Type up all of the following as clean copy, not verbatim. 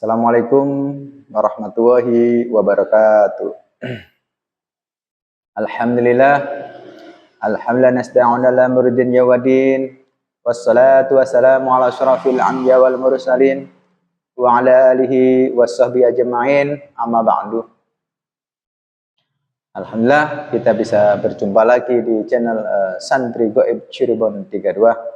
Assalamualaikum warahmatullahi wabarakatuh. Alhamdulillah, alhamdulillah nasta'inu ala muridin yawadin. Wassalatu wassalamu ala asyrafil anbiya wal mursalin wa ala alihi washabbihi ajma'in. Amma ba'du. Alhamdulillah kita bisa berjumpa lagi di channel Santri Gaib Cirebon 32.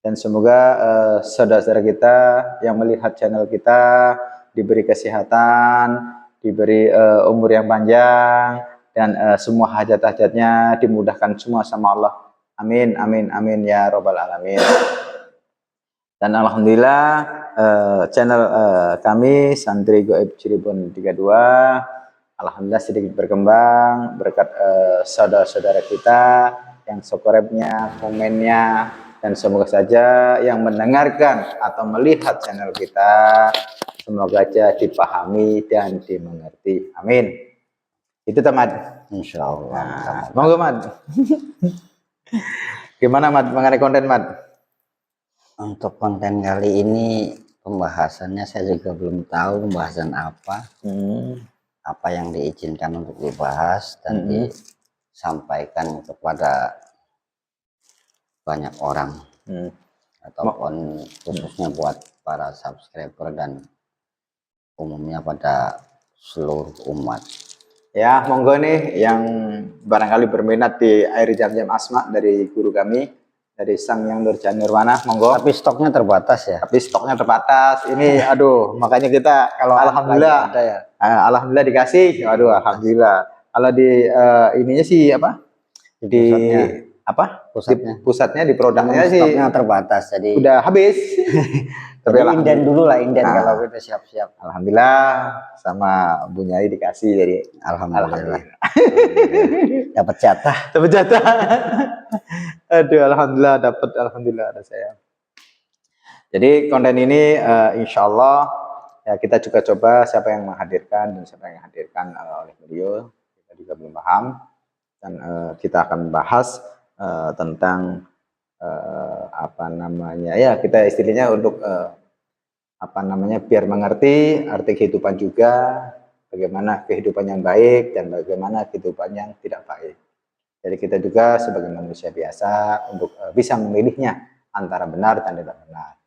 Dan semoga saudara-saudara kita yang melihat channel kita diberi kesehatan, diberi umur yang panjang, dan semua hajat-hajatnya dimudahkan semua sama Allah. Amin, amin, amin ya robbal alamin. Dan alhamdulillah channel kami Santri Gaib Cirebon 32 alhamdulillah sedikit berkembang berkat saudara-saudara kita yang subscribe-nya, komennya, dan semoga saja yang mendengarkan atau melihat channel kita semoga aja dipahami dan dimengerti. Amin. Itu teman. Insya Allah. Nah, monggo Mat. Gimana Mat mengenai konten Mat? Untuk konten kali ini pembahasannya saya juga belum tahu pembahasan apa. Apa yang diizinkan untuk dibahas dan disampaikan kepada banyak orang ataupun khususnya buat para subscriber dan umumnya pada seluruh umat. Ya, monggo nih yang barangkali berminat di air jam-jam asma dari guru kami, dari Sang Yang Nurjani Nirwana, monggo. Tapi stoknya terbatas ya. Tapi stoknya terbatas. Ini aduh, makanya kita kalau alhamdulillah ada ya. Alhamdulillah dikasih. Aduh, alhamdulillah. Kalau di ininya sih apa? Di apa? Pusatnya di produknya sih stoknya terbatas jadi udah habis. Tapi inden dulu lah, inden kalau kita siap-siap. Alhamdulillah sama Bu Nyai dikasih jadi alhamdulillah. Dapat jatah. Dapat jatah. Aduh, alhamdulillah dapat, alhamdulillah ada saya. Jadi konten ini insya Allah ya kita juga coba siapa yang menghadirkan dan siapa yang hadirkan oleh beliau kita juga belum paham dan kita akan bahas tentang apa namanya ya kita istilahnya untuk apa namanya biar mengerti arti kehidupan juga bagaimana kehidupan yang baik dan bagaimana kehidupan yang tidak baik. Jadi kita juga sebagai manusia biasa untuk bisa memilihnya antara benar dan tidak benar.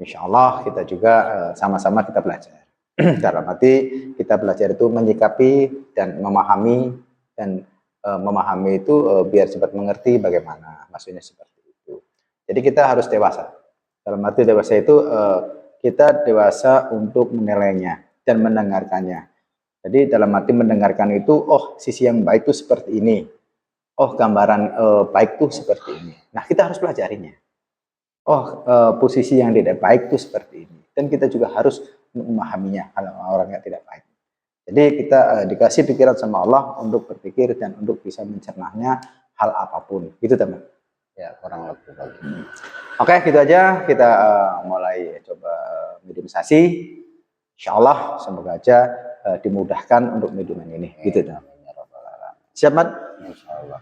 Insya Allah kita juga sama-sama kita belajar. Dalam arti kita belajar itu menyikapi dan memahami dan memahami itu biar cepat mengerti bagaimana maksudnya seperti itu. Jadi kita harus dewasa. Dalam arti dewasa itu kita dewasa untuk menilainya dan mendengarkannya. Jadi dalam arti mendengarkan itu, oh sisi yang baik itu seperti ini. Oh gambaran baik itu seperti ini. Nah kita harus pelajarinya. Oh posisi yang tidak baik itu seperti ini. Dan kita juga harus memahaminya kalau orangnya tidak baik. Jadi kita dikasih pikiran sama Allah untuk berpikir dan untuk bisa mencernahnya hal apapun. Gitu teman. Ya kurang lebih. Oke gitu aja kita mulai coba mediumisasi. Insya Allah semoga aja dimudahkan untuk mediuman ini. Gitu teman. Siap Mat? Insya Allah.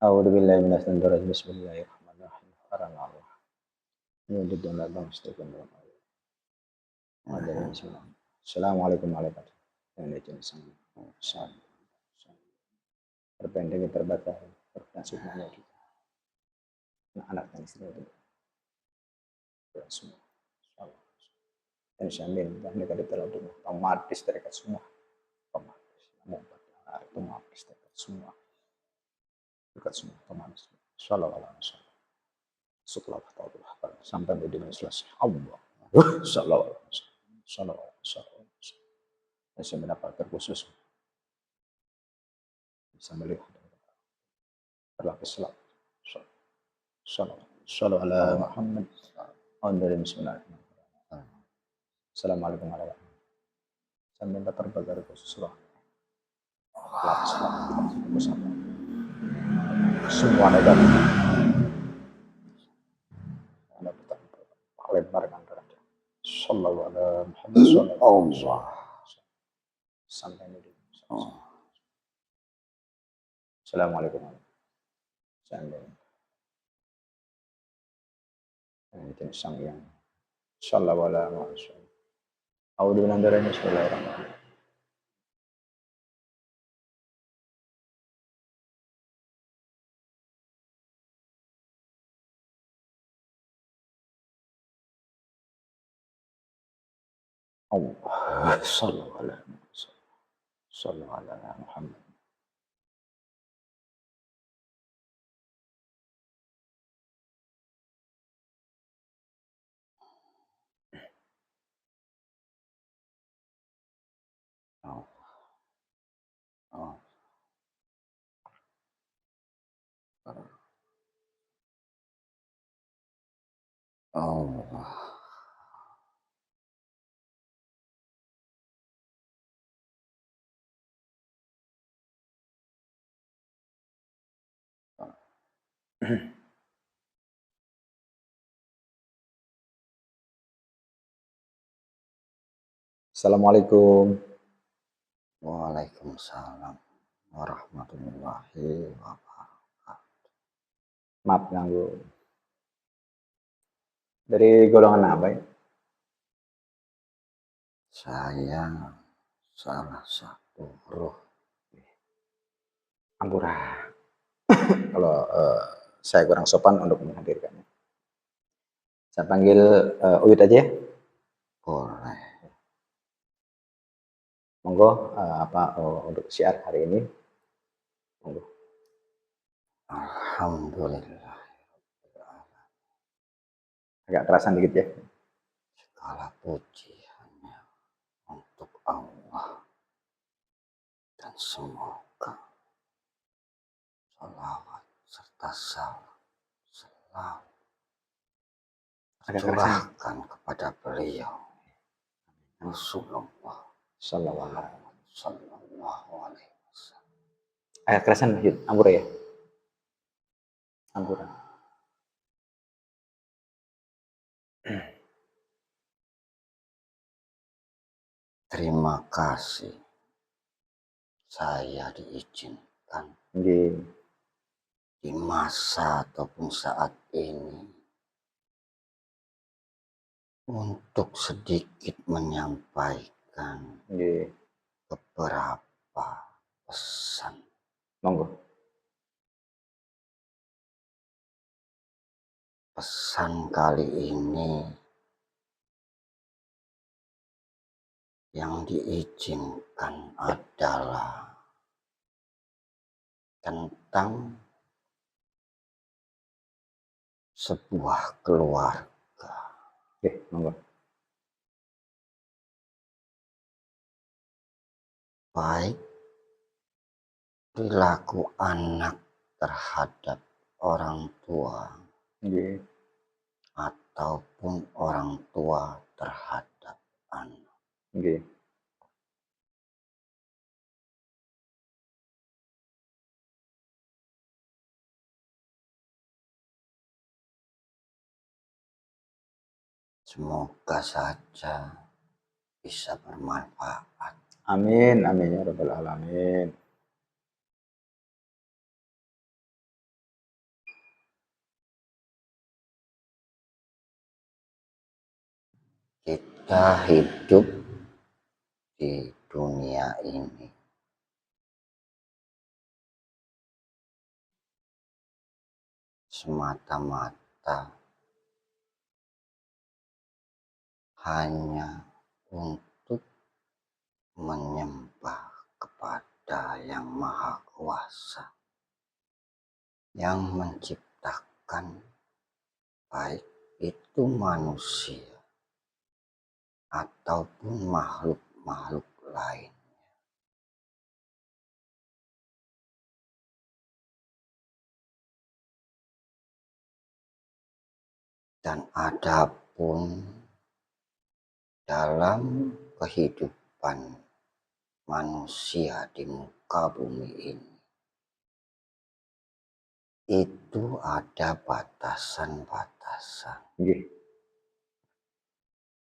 A'udzubillahi minasyaitonir rajim. Bismillahirrahmanirrahim. Assalamualaikum warahmatullahi wabarakatuh. Terpendek terbatas semuanya juga. Anak dan istri itu. Semua. Dan syamin dan mereka diterima otomatis mereka semua. Otomatis semua. Dekat semua otomatis. Sallallahu alaihi wasallam. Sampai medium selesai. Allah. Sallallahu alaihi wasallam. Sallallahu alaihi wasallam. Dan saya mendapat terkhusus bisa melihat berlapis selap. Sallallahu alaihi Muhammad. Assalamualaikum warahmatullahi wabarakatuh. Saya minta terbaik khusus Allah. Lapis bersama. Semua negatif. Anda lemparkan derajat. Sallallahu alaihi Muhammad sallallahu alaihi wasallam. Sampai ini. Assalamualaikum warahmatullahi wabarakatuh. Ini jenis sang yang Sallallahu alaihi wasallam. A'udzu billahi minasyaitonir rajim. Bismillahirrahmanirrahim. Allah sallallahu alaihi wasallam. Sallallahu ala Muhammad. Oh, oh, oh. Assalamualaikum. Waalaikumsalam warahmatullahi wabarakatuh. Maaf ganggu. Dari golongan apa ya? Saya salah satu ruh. Ampura. Kalau saya kurang sopan untuk menghadirkannya. Saya panggil Uyut aja ya. Boleh. Monggo untuk syiar hari ini. Monggo. Alhamdulillah. Agak kerasan dikit ya. Segala puji hanya untuk Allah. Dan semoga salawat serta salam selalu tercurahkan kepada beliau Rasulullah sallallahu alaihi wasallam. Agak kerasan Uyut. Ampura ya. Ampura. Terima kasih saya diizinkan Nggih. di masa ataupun saat ini untuk sedikit menyampaikan Nggih. beberapa pesan. Monggo. Pesan kali ini yang diizinkan adalah tentang sebuah keluarga. Monggo. Baik perilaku anak terhadap orang tua Nggih. ataupun orang tua terhadap anak. Nggih. Semoga saja bisa bermanfaat. Amin, amin ya rabbal alamin. Kita hidup di dunia ini semata-mata hanya untuk menyembah kepada Yang Maha Kuasa yang menciptakan baik itu manusia ataupun makhluk-makhluk lain. Dan adapun dalam kehidupan manusia di muka bumi ini, itu ada batasan-batasan. Nggih.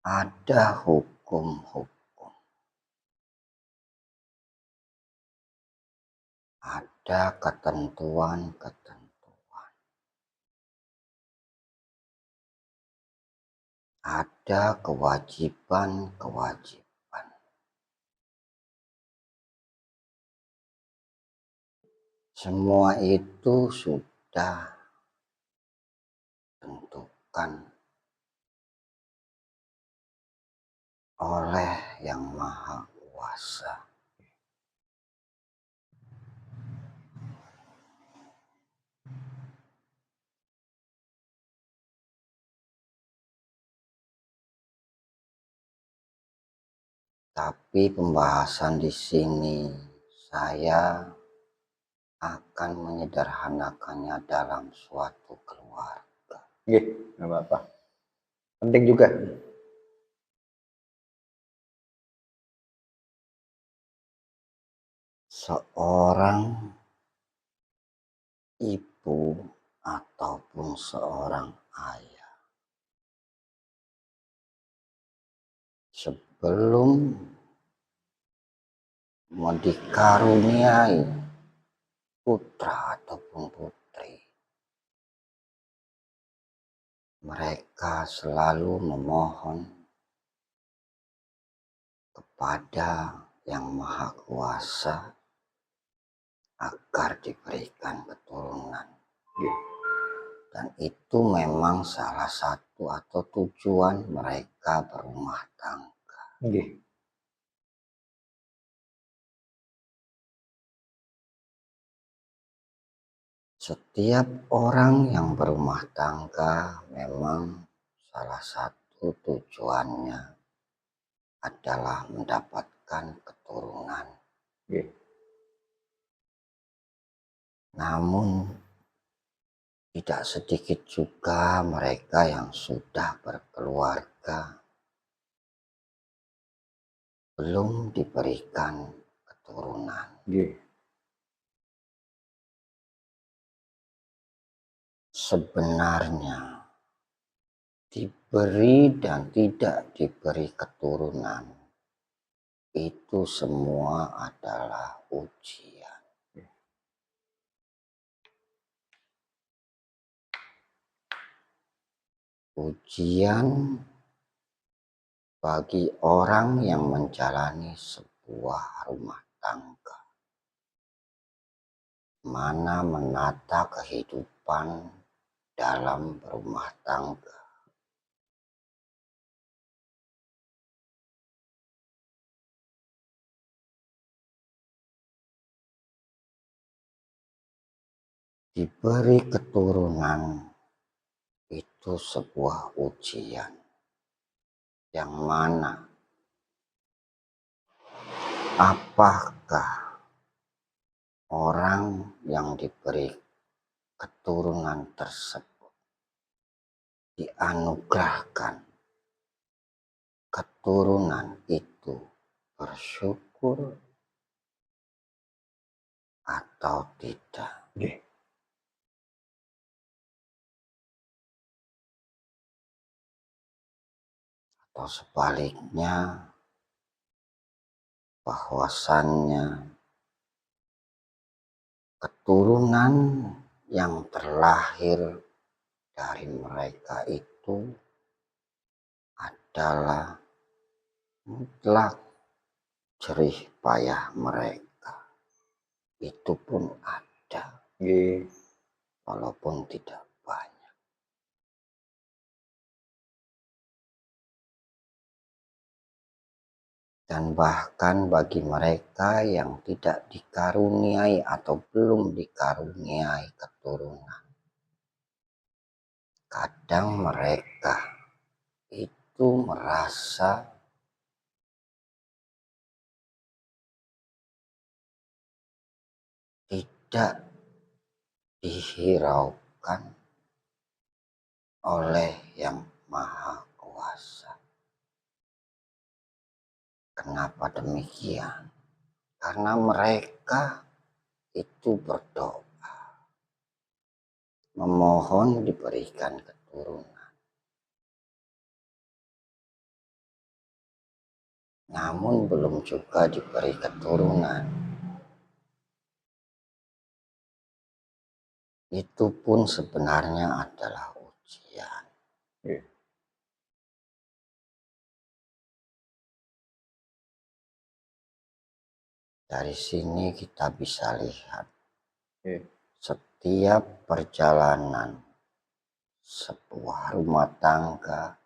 Ada hukum-hukum. Ada ketentuan-ketentuan. ada kewajiban-kewajiban. Semua itu sudah ditentukan oleh Yang Maha Kuasa. Tapi pembahasan di sini saya akan menyederhanakannya dalam suatu keluarga. Nggak apa-apa. Penting juga. Seorang ibu ataupun seorang ayah sebelum dikaruniai putra ataupun putri, mereka selalu memohon kepada Yang Maha Kuasa agar diberikan keturunan. Dan itu memang salah satu atau tujuan mereka berumah tangga. Setiap orang yang berumah tangga memang salah satu tujuannya adalah mendapatkan keturunan. Namun tidak sedikit juga mereka yang sudah berkeluarga belum diberikan keturunan. Sebenarnya diberi dan tidak diberi keturunan itu semua adalah ujian. Ujian bagi orang yang menjalani sebuah rumah tangga, mana menata kehidupan dalam berumah tangga. Diberi keturunan itu sebuah ujian yang mana apakah orang yang diberi keturunan tersebut dianugerahkan keturunan itu bersyukur atau tidak. Atau sebaliknya, bahwasannya keturunan yang terlahir dari mereka itu adalah mutlak jerih payah mereka. Itu pun ada, walaupun tidak banyak. Dan bahkan bagi mereka yang tidak dikaruniai atau belum dikaruniai keturunan, kadang mereka itu merasa tidak dihiraukan oleh Yang Maha Kuasa. Kenapa demikian? Karena mereka itu berdoa, memohon diberikan keturunan. Namun belum juga diberi keturunan. Itu pun sebenarnya adalah ujian. Dari sini kita bisa lihat Oke. setiap perjalanan sebuah rumah tangga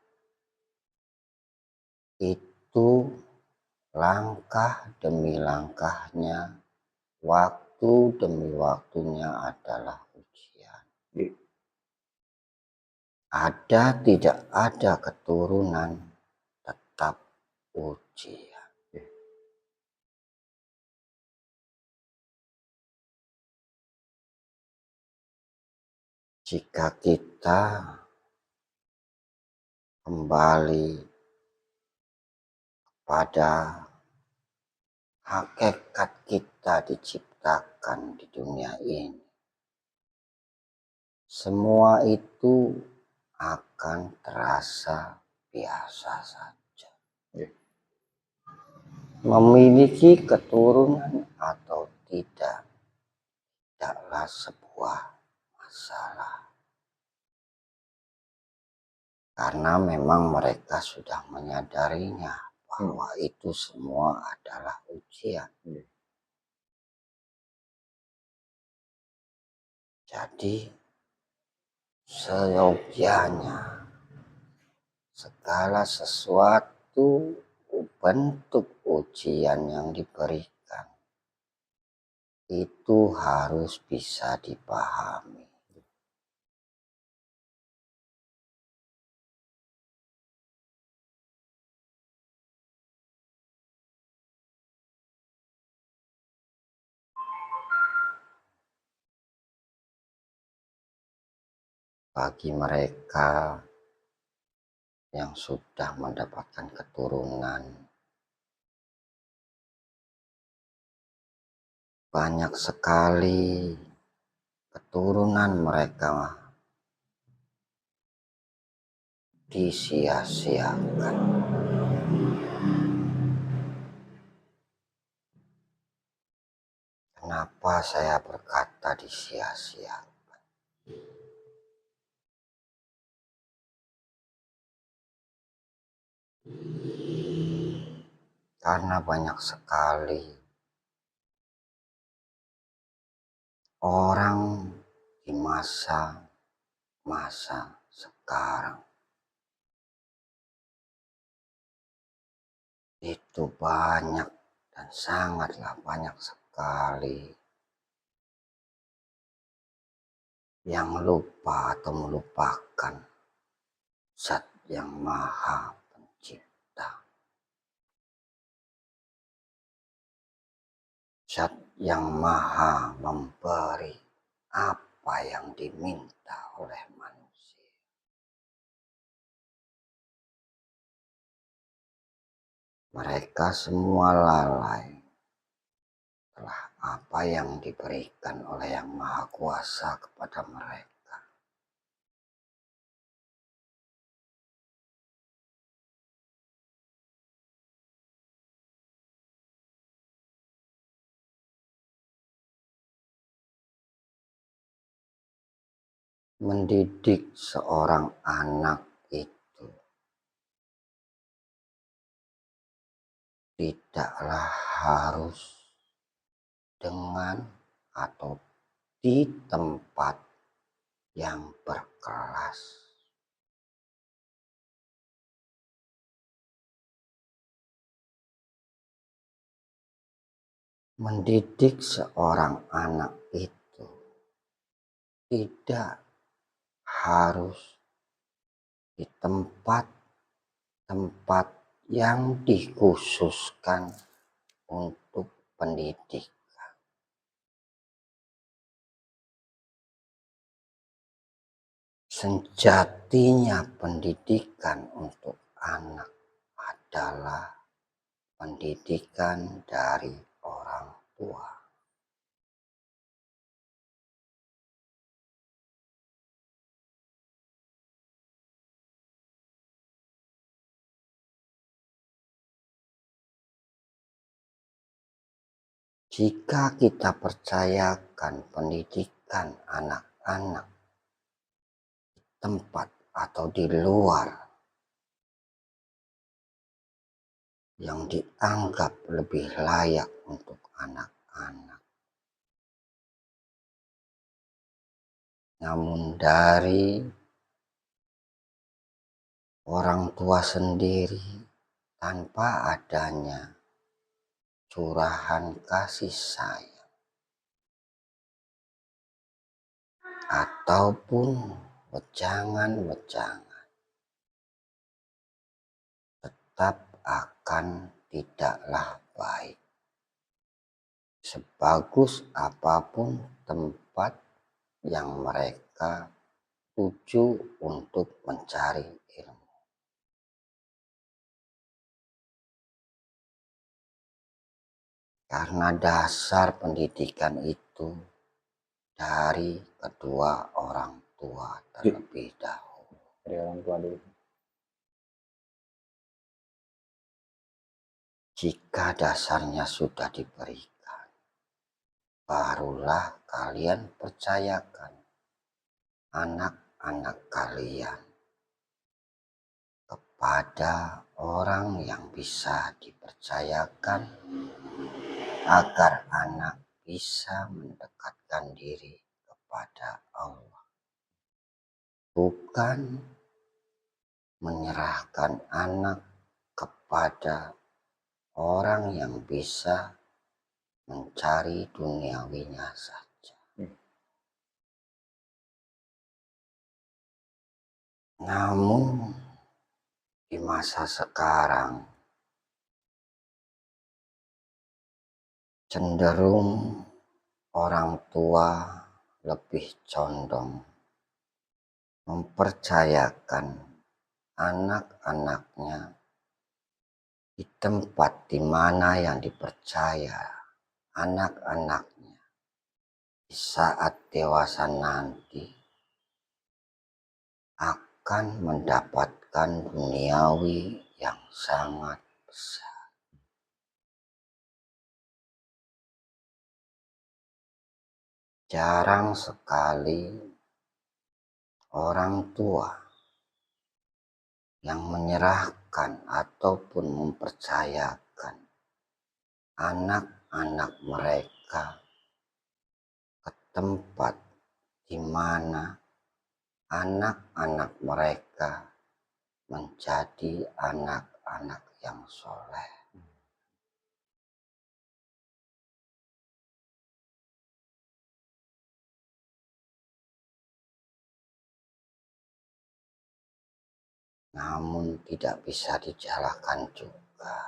itu langkah demi langkahnya, waktu demi waktunya adalah ujian. Oke. Ada tidak ada keturunan tetap ujian. Oke. Jika kita kembali pada hakikat kita diciptakan di dunia ini, semua itu akan terasa biasa saja. Oke. Memiliki keturunan atau tidaklah sebuah masalah. Karena memang mereka sudah menyadarinya bahwa itu semua adalah ujian. Jadi seyogyanya segala sesuatu bentuk ujian yang diberikan itu harus bisa dipahami. Bagi mereka yang sudah mendapatkan keturunan, banyak sekali keturunan mereka disia-siakan. Kenapa saya berkata disia-siakan? Karena banyak sekali orang di masa sekarang itu banyak dan sangatlah banyak sekali yang lupa atau melupakan Zat yang Maha Pencipta, Zat yang Maha memberi apa yang diminta oleh manusia. Mereka semua lalai telah apa yang diberikan oleh Yang Maha Kuasa kepada mereka. Mendidik seorang anak itu tidaklah harus dengan atau di tempat yang berkelas. Mendidik seorang anak itu tidak harus di tempat-tempat yang dikhususkan untuk pendidik. Sejatinya pendidikan untuk anak adalah pendidikan dari orang tua. Jika kita percayakan pendidikan anak-anak di tempat atau di luar yang dianggap lebih layak untuk anak-anak. Namun dari orang tua sendiri tanpa adanya curahan kasih sayang ataupun wejangan-wejangan, tetap akan tidaklah baik. Sebagus apapun tempat yang mereka tuju untuk mencari ilmu. Karena dasar pendidikan itu dari kedua orang tua terlebih dahulu. Dari orang tua dulu. Jika dasarnya sudah diberikan, barulah kalian percayakan anak-anak kalian kepada orang yang bisa dipercayakan agar anak bisa mendekatkan diri kepada Allah. Bukan menyerahkan anak kepada orang yang bisa mencari duniawinya saja. Namun di masa sekarang cenderung orang tua lebih condong mempercayakan anak-anaknya di tempat di mana yang dipercaya anak-anaknya di saat dewasa nanti akan mendapatkan duniawi yang sangat besar. Jarang sekali orang tua yang menyerahkan ataupun mempercayakan anak-anak mereka ke tempat di mana anak-anak mereka menjadi anak-anak yang soleh. Namun tidak bisa dijalankan juga.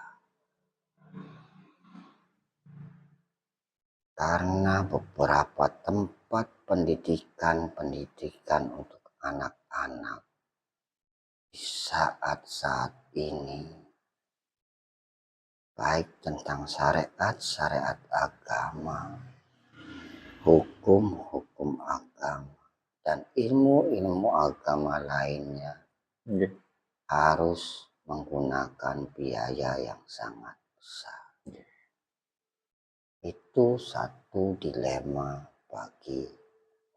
Karena beberapa tempat pendidikan untuk anak-anak di saat-saat ini, baik tentang syariat agama, hukum agama, dan ilmu-ilmu agama lainnya, harus menggunakan biaya yang sangat besar. Itu satu dilema bagi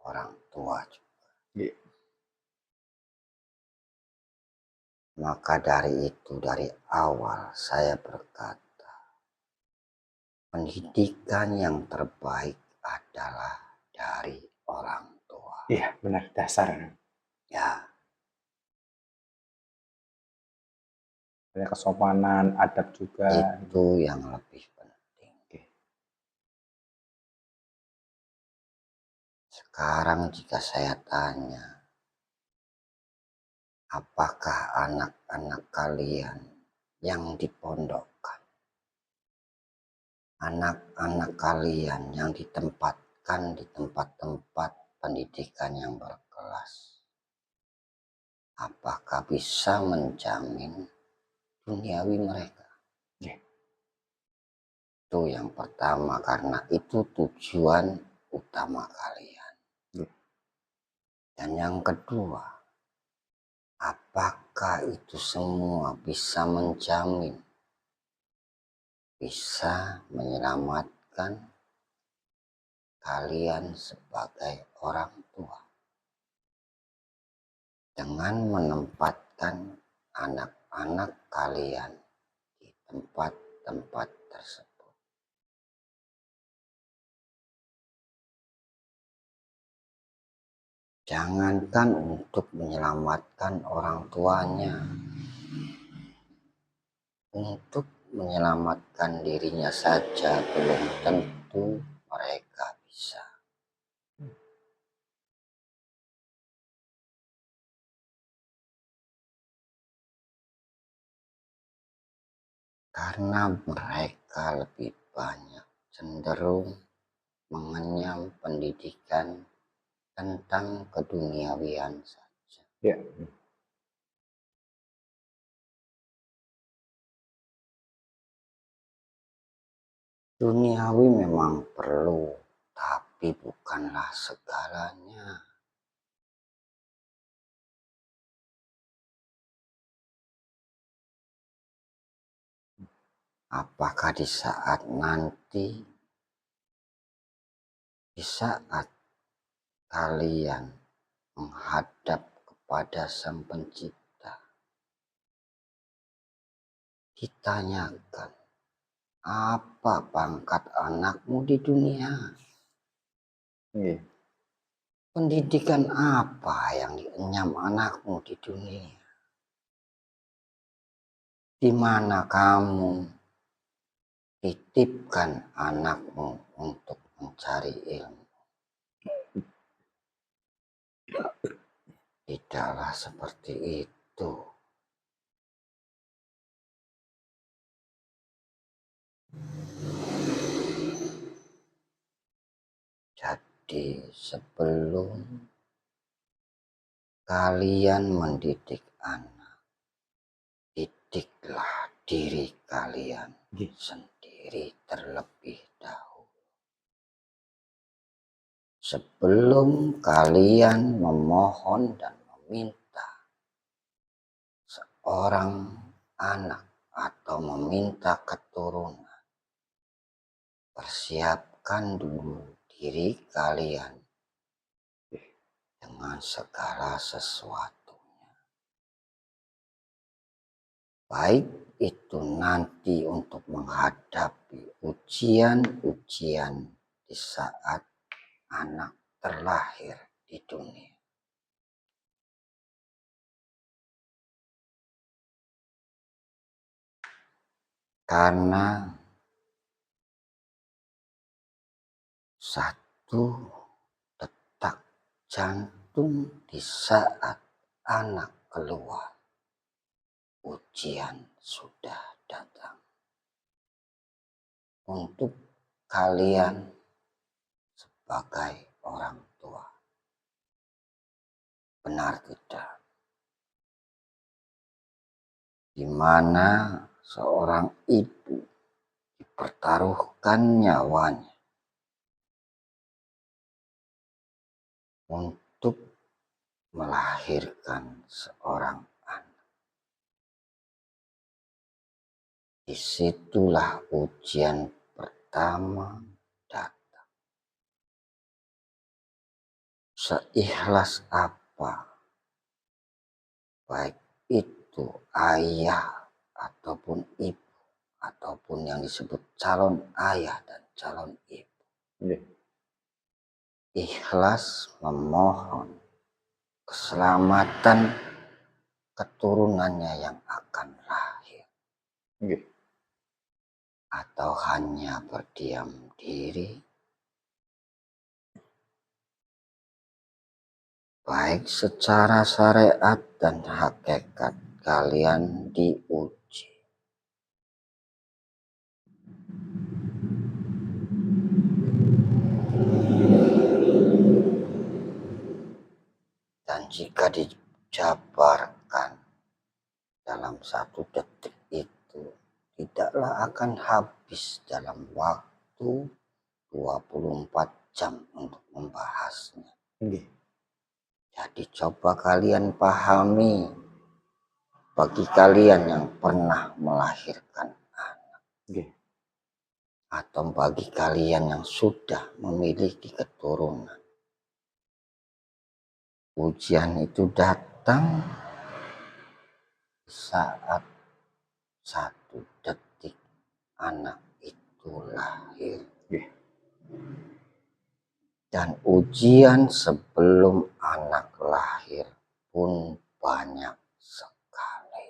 orang tua juga. Maka dari itu, dari awal saya berkata, pendidikan yang terbaik adalah dari orang tua. Iya, benar, dasar. Ya. Ada kesopanan, adab juga. Itu yang lebih penting. Sekarang jika saya tanya, apakah anak-anak kalian yang dipondokkan, anak-anak kalian yang ditempatkan di tempat-tempat pendidikan yang berkelas, apakah bisa menjamin duniawi mereka? Itu yang pertama, karena itu tujuan utama kalian. Dan yang kedua, apakah itu semua bisa menjamin, bisa menyelamatkan kalian sebagai orang tua dengan menempatkan anak-anak kalian di tempat-tempat tersebut? Jangankan untuk menyelamatkan orang tuanya, untuk menyelamatkan dirinya saja belum tentu mereka bisa. Karena mereka lebih banyak cenderung mengenyam pendidikan tentang keduniawian saja. Ya. Duniawi memang perlu, tapi bukanlah segalanya. Apakah di saat nanti, di saat kalian menghadap kepada Sang Pencipta, ditanyakan, apa pangkat anakmu di dunia? Pendidikan apa yang dienyam anakmu di dunia? Di mana kamu titipkan anakmu untuk mencari ilmu? Tidaklah seperti itu. Jadi sebelum kalian mendidik anak, didiklah diri kalian sendiri terlebih dahulu. Sebelum kalian memohon dan meminta seorang anak atau meminta keturunan, persiapkan dulu diri kalian dengan segala sesuatunya. Baik itu nanti untuk menghadapi ujian-ujian di saat anak terlahir di dunia. Karena satu detak jantung di saat anak keluar, ujian sudah datang. Untuk kalian sebagai orang tua, benar tidak? Di mana seorang ibu dipertaruhkan nyawanya untuk melahirkan seorang anak. Disitulah ujian pertama datang. Seikhlas apa, baik itu ayah ataupun ibu, ataupun yang disebut calon ayah dan calon ibu, ikhlas memohon keselamatan keturunannya yang akan lahir, atau hanya berdiam diri, baik secara syariat dan hakikat kalian diuji. Dan jika dijabarkan dalam satu detik itu, tidaklah akan habis dalam waktu 24 jam untuk membahasnya. Jadi coba kalian pahami, bagi kalian yang pernah melahirkan anak, atau bagi kalian yang sudah memiliki keturunan, ujian itu datang saat satu detik anak itu lahir. dan ujian sebelum anak lahir pun banyak sekali.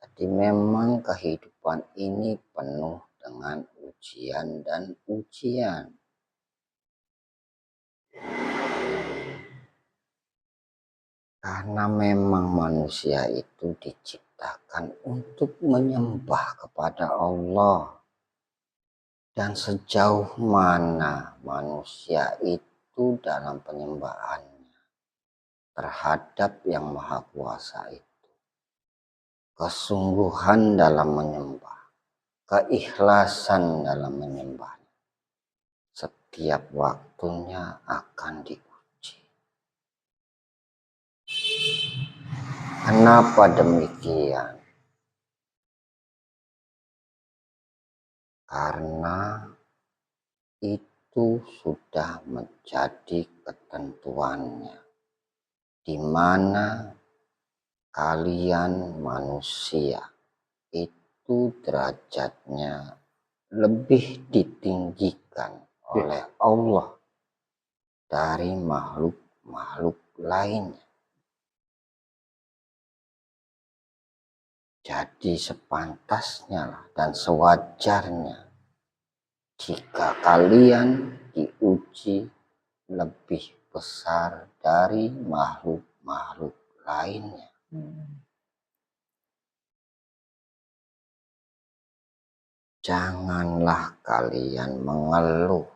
Jadi memang kehidupan ini penuh dengan ujian dan ujian. Karena memang manusia itu diciptakan untuk menyembah kepada Allah. Dan sejauh mana manusia itu dalam penyembahannya terhadap yang Maha Kuasa itu. Kesungguhan dalam menyembah, keikhlasan dalam menyembah, setiap waktunya akan diuji. Kenapa demikian? Karena itu sudah menjadi ketentuannya, di mana kalian manusia itu derajatnya lebih ditinggikan oleh Allah dari makhluk-makhluk lainnya. Jadi sepantasnya dan sewajarnya jika kalian diuji lebih besar dari makhluk-makhluk lainnya. Janganlah kalian mengeluh.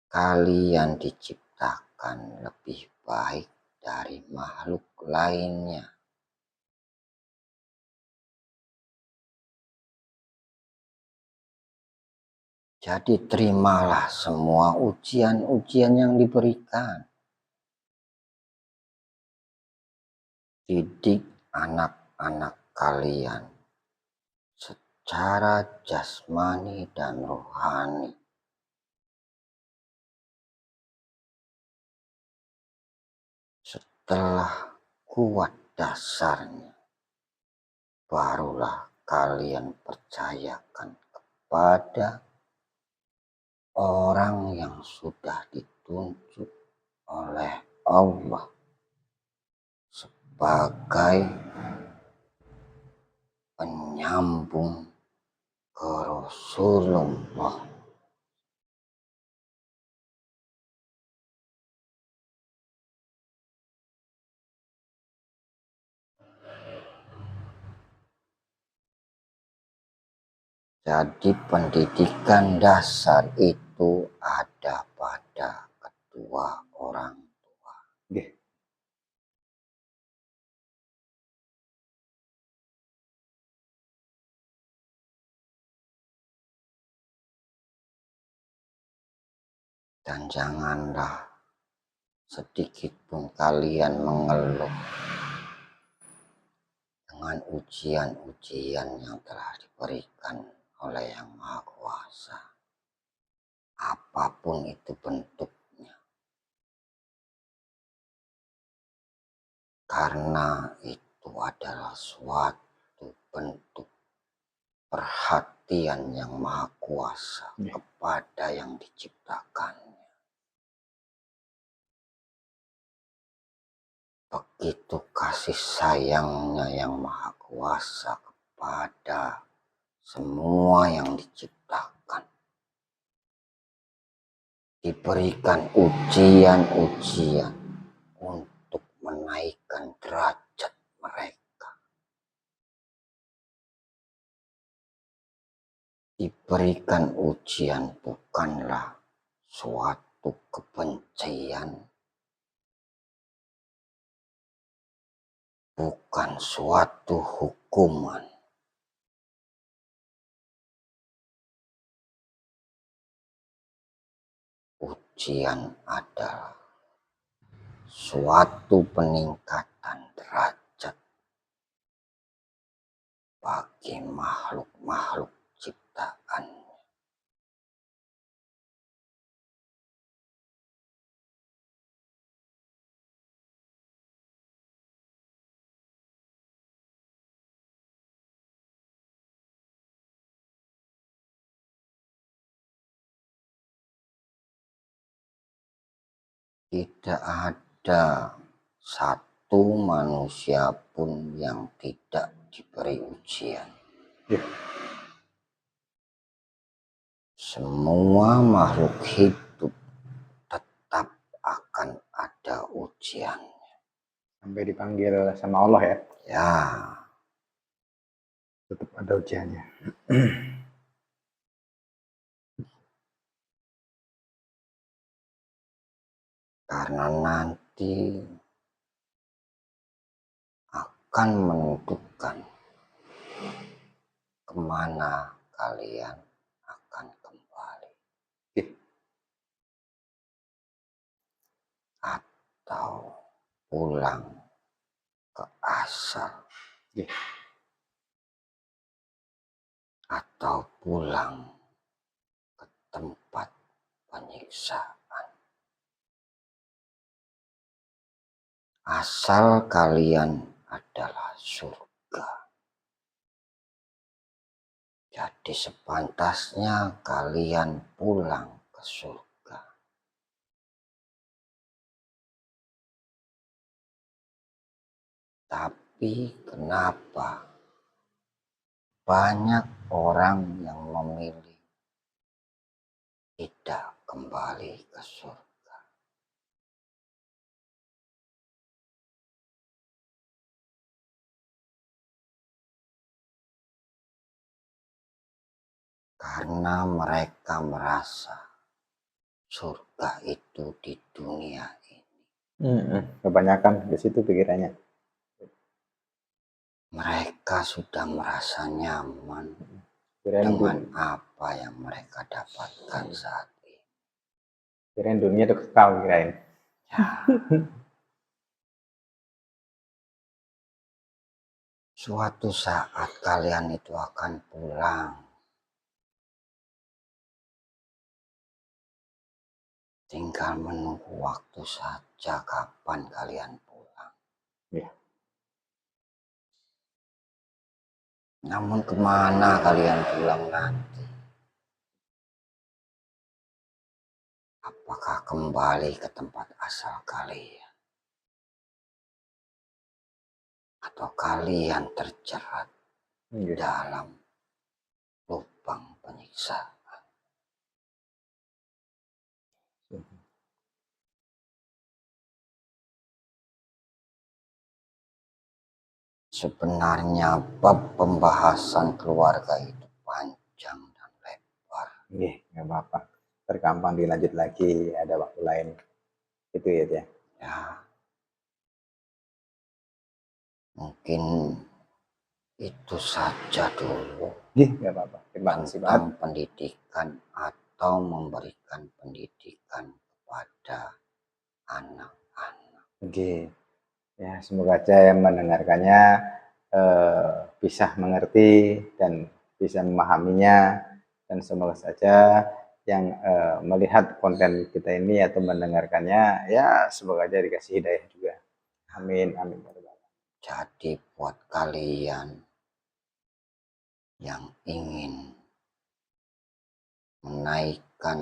Kalian diciptakan lebih baik dari makhluk lainnya. Jadi terimalah semua ujian-ujian yang diberikan. Didik anak-anak kalian secara jasmani dan rohani. Setelah kuat dasarnya, barulah kalian percayakan kepada orang yang sudah ditunjuk oleh Allah sebagai penyambung ke Rasulullah. Jadi pendidikan dasar itu ada pada kedua orang tua. Dan janganlah sedikit pun kalian mengeluh dengan ujian-ujian yang telah diberikan oleh Yang Maha Kuasa. Apapun itu bentuknya. Karena itu adalah suatu bentuk perhatian Yang Maha Kuasa kepada yang diciptakannya. Begitu kasih sayangnya Yang Maha Kuasa kepada semua yang diciptakan. Diberikan ujian-ujian untuk menaikkan derajat mereka. Diberikan ujian bukanlah suatu kebencian, bukan suatu hukuman. Ujian adalah suatu peningkatan derajat bagi makhluk-makhluk ciptaan. Tidak ada satu manusia pun yang tidak diberi ujian. Ya. Semua makhluk hidup tetap akan ada ujian. Sampai dipanggil sama Allah ya. Ya, Tetap ada ujiannya. karena nanti akan menentukan kemana kalian akan kembali. Ya. Atau pulang ke asal. Ya. Atau pulang ke tempat penyiksaan. Asal kalian adalah surga. Jadi sepantasnya kalian pulang ke surga. Tapi kenapa banyak orang yang memilih tidak kembali ke surga? Karena mereka merasa surga itu di dunia ini. Kebanyakan di situ pikirannya. Mereka sudah merasa nyaman Kirain dengan apa yang mereka dapatkan saat ini. kirain dunia itu kekal kirain. Ya. Suatu saat kalian itu akan pulang. Tinggal menunggu waktu saja kapan kalian pulang. Ya. Namun kemana kalian pulang nanti? Apakah kembali ke tempat asal kalian? Atau kalian terjerat dalam lubang penyiksaan? Sebenarnya bab pembahasan keluarga itu panjang dan lebar. Iya, nggak apa-apa. Tergampang dilanjut lagi, ada waktu lain. Itu ya, ya. Ya, mungkin itu saja dulu Iya, nggak apa-apa. Terima kasih banget. tentang pendidikan atau memberikan pendidikan kepada anak-anak. Oke. Ya, semoga aja yang mendengarkannya bisa mengerti dan bisa memahaminya, dan semoga saja yang melihat konten kita ini atau mendengarkannya, ya semoga aja dikasih hidayah juga. Amin, amin. Jadi buat kalian yang ingin menaikkan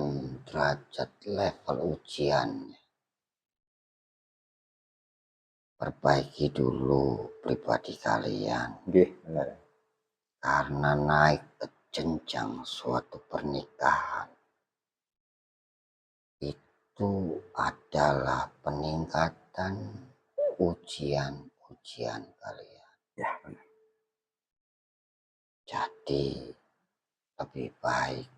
derajat level ujiannya, perbaiki dulu pribadi kalian. Oke, benar. Karena naik ke jenjang suatu pernikahan itu adalah peningkatan ujian-ujian kalian. Ya, benar. Jadi lebih baik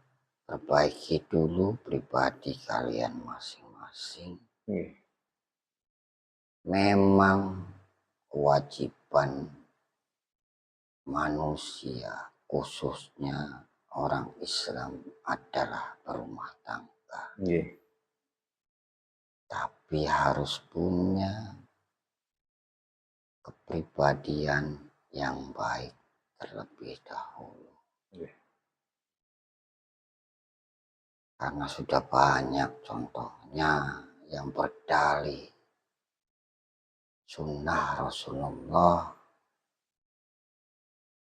perbaiki dulu pribadi kalian masing-masing. Oke. Memang kewajiban manusia, khususnya orang Islam, adalah berumah tangga. Oke. Tapi harus punya kepribadian yang baik terlebih dahulu. Oke. Karena sudah banyak contohnya yang berdalih sunnah Rasulullah,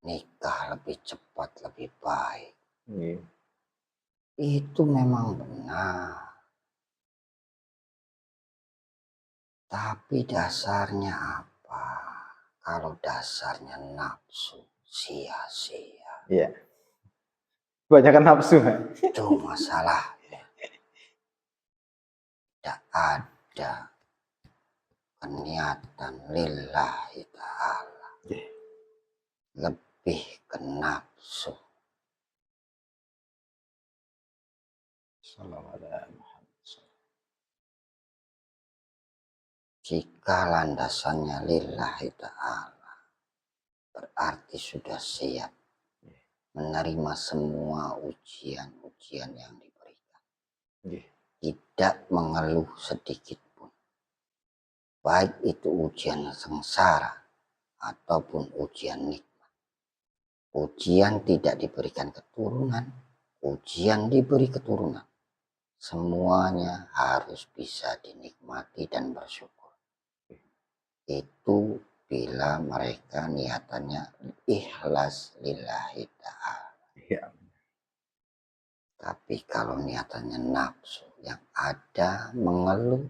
nikah lebih cepat lebih baik. Oke. Itu memang benar. Tapi dasarnya apa? Kalau dasarnya nafsu, sia-sia. Iya. Kebanyakan nafsu. Itu masalahnya. Tidak ada niatan lillahi ta'ala. Iya. Lebih ke nafsu. Jika landasannya lillahi ta'ala, berarti sudah siap menerima semua ujian-ujian yang diberikan. Tidak mengeluh sedikit pun. Baik itu ujian sengsara ataupun ujian nikmat. Ujian tidak diberikan keturunan, ujian diberi keturunan. Semuanya harus bisa dinikmati dan bersyukur. Itu bila mereka niatannya ikhlas lillahi ta'ala. Iya. Tapi kalau niatannya nafsu yang ada mengeluh,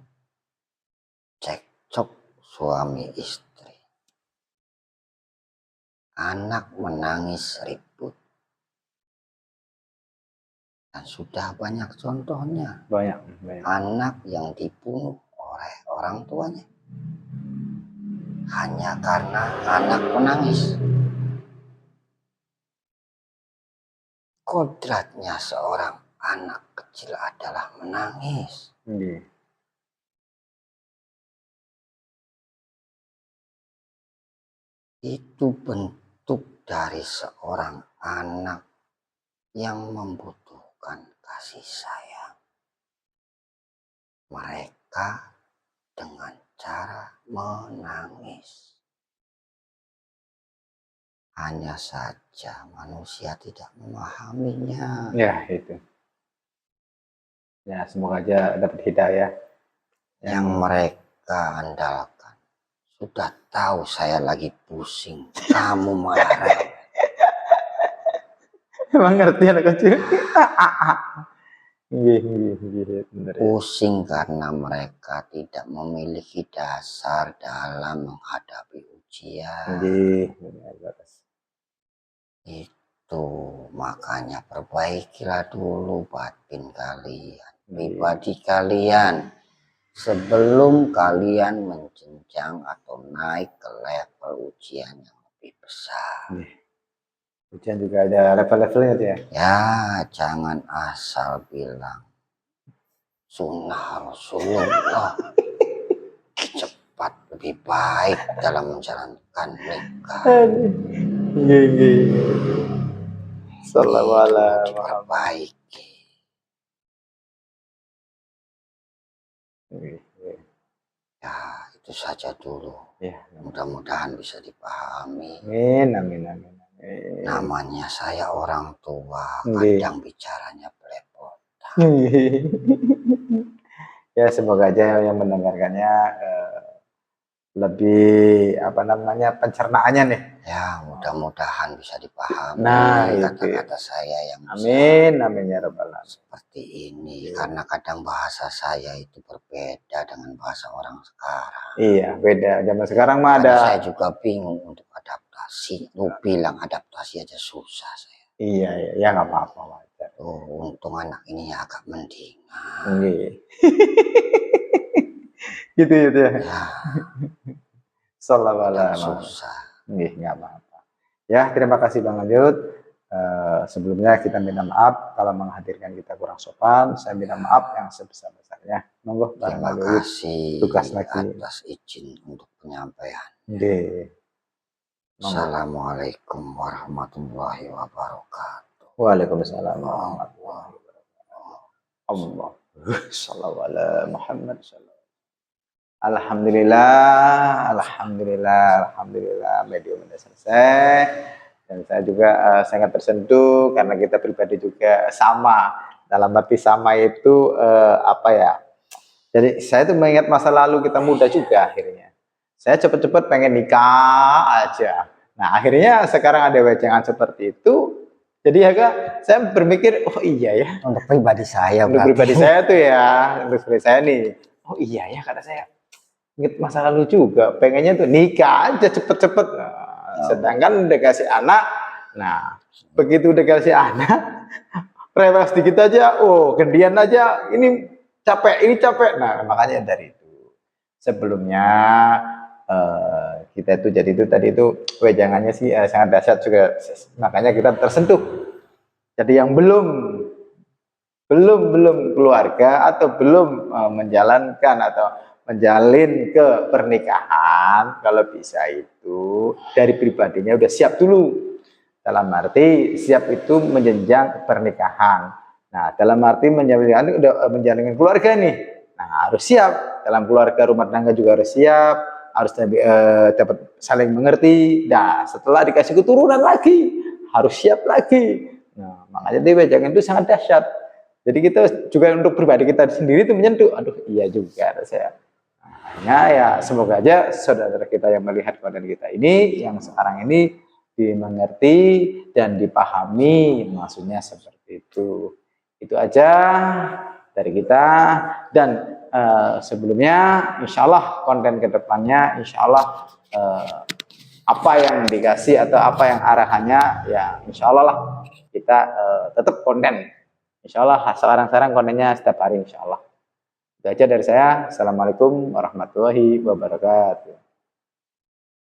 cekcok suami istri, anak menangis ribut, dan sudah banyak contohnya. Banyak. Anak yang dibunuh oleh orang tuanya hanya karena anak menangis. Kodratnya seorang anak kecil adalah menangis. Itu bentuk dari seorang anak yang membutuhkan kasih sayang. Mereka dengan cara menangis. Hanya saja manusia tidak memahaminya. Ya, itu. Ya, semoga aja dapat hidayah. Yang mereka andalkan. Sudah tahu saya lagi pusing. Kamu marah. Emang ngerti anak kecil? Pusing karena mereka tidak memiliki dasar dalam menghadapi ujian. Itu makanya perbaikilah dulu batin kalian, pribadi kalian, sebelum kalian menjenjang atau naik ke level ujian yang lebih besar. Ujian juga ada level-levelnya tuh ya? Ya, jangan asal bilang sunnah Rasulullah cepat lebih baik dalam menjalankan nikah. Sallallahu diperbaiki. Ya, itu saja dulu. Ya, mudah-mudahan bisa dipahami. Amin. Namanya saya orang tua, kadang bicaranya belepotan. Ya, semoga aja yang mendengarkannya lebih pencernaannya nih. Ya, mudah-mudahan bisa dipahami. Nah, kata-kata saya yang amin ya rabbal alamin. Seperti ini, karena kadang bahasa saya itu berbeda dengan bahasa orang sekarang. Iya, beda. Zaman sekarang mah ada. Saya juga bingung untuk adaptasi. Lu bilang adaptasi aja susah saya. Iya, ya nggak apa-apa wajar. Untung anak ini agak mendingan. Gitu ya. Ya. Sallallahu susah. Nggak apa-apa. Ya, terima kasih Bang Lanjut. Sebelumnya kita minta maaf kalau menghadirkan kita kurang sopan. Saya minta maaf yang sebesar-besarnya. Monggo Bang Terima Lanjut. kasih Tugas lagi atas izin untuk penyampaian. Assalamualaikum warahmatullahi wabarakatuh. Waalaikumsalam warahmatullahi wabarakatuh. Allah. Shallallahu ala Muhammad. Alhamdulillah, medium sudah selesai. Dan saya juga sangat tersentuh karena kita pribadi juga sama. Dalam arti sama itu Jadi saya itu mengingat masa lalu kita muda juga akhirnya. Saya cepat-cepat pengen nikah aja. Nah akhirnya sekarang ada wejangan seperti itu. Jadi saya berpikir, oh iya ya. Untuk pribadi saya. Untuk pribadi saya tuh ya, untuk pribadi saya nih. Oh iya ya kata saya. inget masa lalu juga, pengennya tuh nikah aja cepet-cepet. Nah, sedangkan udah kasih anak, nah begitu udah kasih anak, rewel sedikit aja, oh gendian aja, ini capek. Nah makanya dari itu sebelumnya kita itu jadi itu tadi itu wejangannya sih sangat dahsyat juga, makanya kita tersentuh. Jadi yang belum keluarga atau belum menjalankan atau menjalin ke pernikahan, kalau bisa itu dari pribadinya udah siap dulu. Dalam arti siap itu menjenjang pernikahan. Nah, dalam arti menjalin keluarga nih. Nah, harus siap. Dalam keluarga rumah tangga juga harus siap, harus dapat saling mengerti. Nah, setelah dikasih keturunan lagi, harus siap lagi. Nah, makanya wejangan itu sangat dahsyat. Jadi kita juga untuk pribadi kita sendiri itu menyentuh, aduh iya juga saya. Hanya ya semoga aja saudara kita yang melihat konten kita ini yang sekarang ini dimengerti dan dipahami, maksudnya seperti itu. Itu aja dari kita, dan sebelumnya insya Allah konten kedepannya insya Allah apa yang dikasih atau apa yang arahannya ya insya Allah lah kita tetap konten. Insya Allah sekarang kontennya setiap hari insya Allah. Itu aja dari saya. Assalamualaikum warahmatullahi wabarakatuh.